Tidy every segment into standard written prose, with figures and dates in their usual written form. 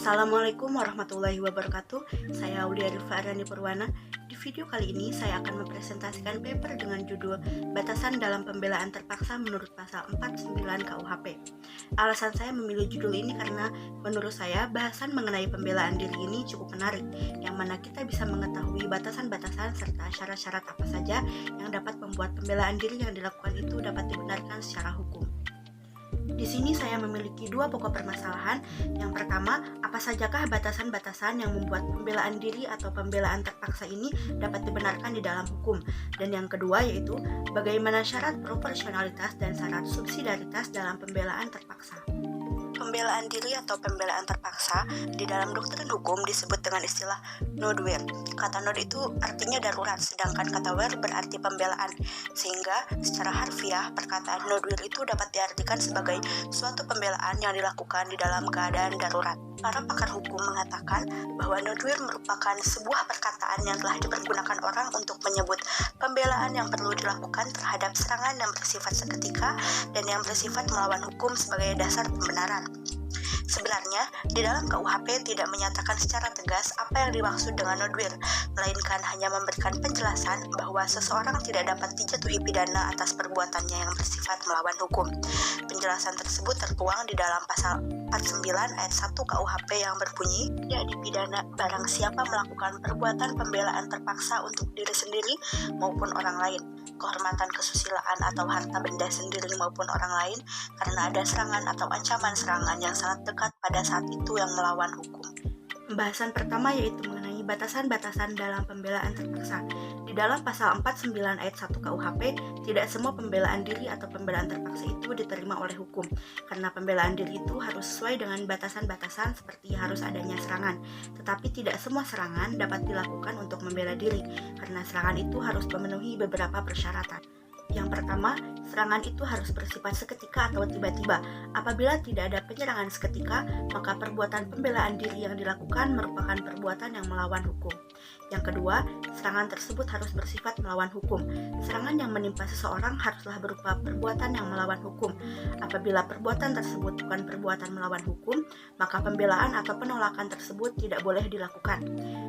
Assalamualaikum warahmatullahi wabarakatuh. Saya Aulia Rifarani Purwana. Di video kali ini saya akan mempresentasikan paper dengan judul Batasan dalam Pembelaan Terpaksa menurut Pasal 49 KUHP. Alasan saya memilih judul ini karena menurut saya bahasan mengenai pembelaan diri ini cukup menarik, yang mana kita bisa mengetahui batasan-batasan serta syarat-syarat apa saja yang dapat membuat pembelaan diri yang dilakukan itu dapat dibenarkan secara hukum. Di sini saya memiliki dua pokok permasalahan. Yang pertama, apa sajakah batasan-batasan yang membuat pembelaan diri atau pembelaan terpaksa ini dapat dibenarkan di dalam hukum. Dan yang kedua yaitu, bagaimana syarat proporsionalitas dan syarat subsidiaritas dalam pembelaan terpaksa. Pembelaan diri atau pembelaan terpaksa di dalam doktrin hukum disebut dengan istilah nodwir. Kata nod itu artinya darurat, sedangkan kata were berarti pembelaan. Sehingga secara harfiah perkataan nodwir itu dapat diartikan sebagai suatu pembelaan yang dilakukan di dalam keadaan darurat. Para pakar hukum mengatakan bahwa nodwir merupakan sebuah perkataan yang telah dipergunakan orang untuk menyebut pembelaan yang perlu dilakukan terhadap serangan yang bersifat seketika dan yang bersifat melawan hukum sebagai dasar pembenaran. Sebenarnya, di dalam KUHP tidak menyatakan secara tegas apa yang dimaksud dengan nodwir, melainkan hanya memberikan penjelasan bahwa seseorang tidak dapat dijatuhi pidana atas perbuatannya yang bersifat melawan hukum. Penjelasan tersebut tertuang di dalam pasal 49 ayat 1 KUHP yang berbunyi, tidak dipidana barang siapa melakukan perbuatan pembelaan terpaksa untuk diri sendiri maupun orang lain, kehormatan kesusilaan atau harta benda sendiri maupun orang lain, karena ada serangan atau ancaman serangan yang sangat dekat pada saat itu yang melawan hukum. Pembahasan pertama yaitu mengenai batasan-batasan dalam pembelaan terpaksa. Di dalam pasal 49 ayat 1 KUHP, tidak semua pembelaan diri atau pembelaan terpaksa itu diterima oleh hukum, karena pembelaan diri itu harus sesuai dengan batasan-batasan seperti harus adanya serangan. Tetapi tidak semua serangan dapat dilakukan untuk membela diri, karena serangan itu harus memenuhi beberapa persyaratan. Yang pertama, serangan itu harus bersifat seketika atau tiba-tiba. Apabila tidak ada penyerangan seketika, maka perbuatan pembelaan diri yang dilakukan merupakan perbuatan yang melawan hukum. Yang kedua, serangan tersebut harus bersifat melawan hukum. Serangan yang menimpa seseorang haruslah berupa perbuatan yang melawan hukum. Apabila perbuatan tersebut bukan perbuatan melawan hukum, maka pembelaan atau penolakan tersebut tidak boleh dilakukan.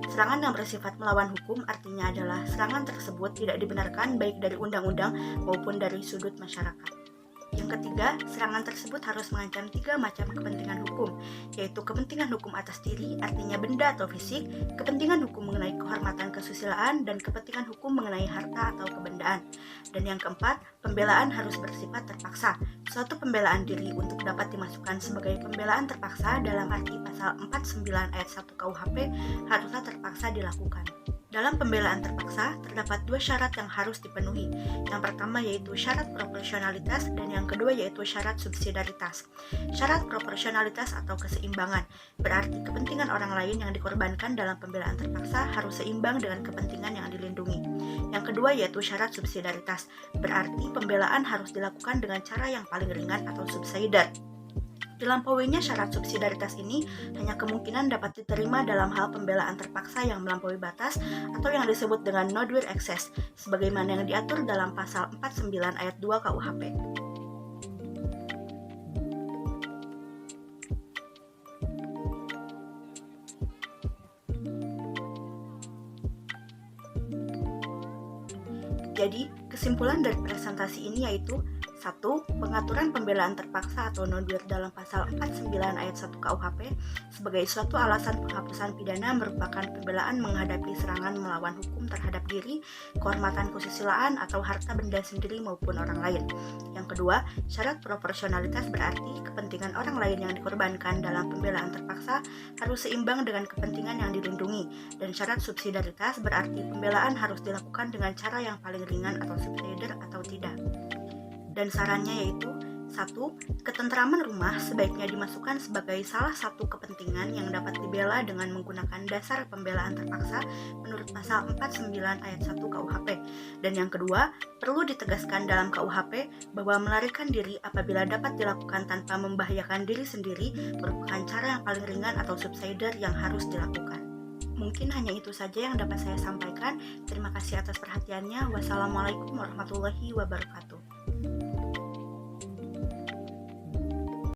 Serangan yang bersifat melawan hukum artinya adalah serangan tersebut tidak dibenarkan baik dari undang-undang maupun dari sudut masyarakat. Yang ketiga, serangan tersebut harus mengancam 3 macam kepentingan hukum, yaitu kepentingan hukum atas diri, artinya benda atau fisik, kepentingan hukum mengenai kehormatan kesusilaan, dan kepentingan hukum mengenai harta atau kebendaan. Dan yang keempat, pembelaan harus bersifat terpaksa. Suatu pembelaan diri untuk dapat dimasukkan sebagai pembelaan terpaksa dalam arti pasal 49 ayat 1 KUHP haruslah terpaksa dilakukan. Dalam pembelaan terpaksa, terdapat 2 syarat yang harus dipenuhi. Yang pertama yaitu syarat proporsionalitas dan yang kedua yaitu syarat subsidiaritas. Syarat proporsionalitas atau keseimbangan berarti kepentingan orang lain yang dikorbankan dalam pembelaan terpaksa harus seimbang dengan kepentingan yang dilindungi. Yang kedua yaitu syarat subsidiaritas, berarti pembelaan harus dilakukan dengan cara yang paling ringan atau subsidiar. Dilampauinya syarat subsidiaritas ini hanya kemungkinan dapat diterima dalam hal pembelaan terpaksa yang melampaui batas atau yang disebut dengan nodwir excess, sebagaimana yang diatur dalam pasal 49 ayat 2 KUHP. Jadi, kesimpulan dari presentasi ini yaitu 1. Pengaturan pembelaan terpaksa atau nodwir dalam pasal 49 ayat 1 KUHP sebagai suatu alasan penghapusan pidana merupakan pembelaan menghadapi serangan melawan hukum terhadap diri, kehormatan kesusilaan atau harta benda sendiri maupun orang lain. Yang kedua, syarat proporsionalitas berarti kepentingan orang lain yang dikorbankan dalam pembelaan terpaksa harus seimbang dengan kepentingan yang dilindungi. Dan syarat subsidiaritas berarti pembelaan harus dilakukan dengan cara yang paling ringan atau subsidiar atau tidak. Dan sarannya yaitu 1. Ketentraman rumah sebaiknya dimasukkan sebagai salah satu kepentingan yang dapat dibela dengan menggunakan dasar pembelaan terpaksa menurut pasal 49 ayat 1 KUHP. Dan yang kedua, perlu ditegaskan dalam KUHP bahwa melarikan diri apabila dapat dilakukan tanpa membahayakan diri sendiri merupakan cara yang paling ringan atau subsidiar yang harus dilakukan. Mungkin hanya itu saja yang dapat saya sampaikan. Terima kasih atas perhatiannya. Wassalamualaikum warahmatullahi wabarakatuh.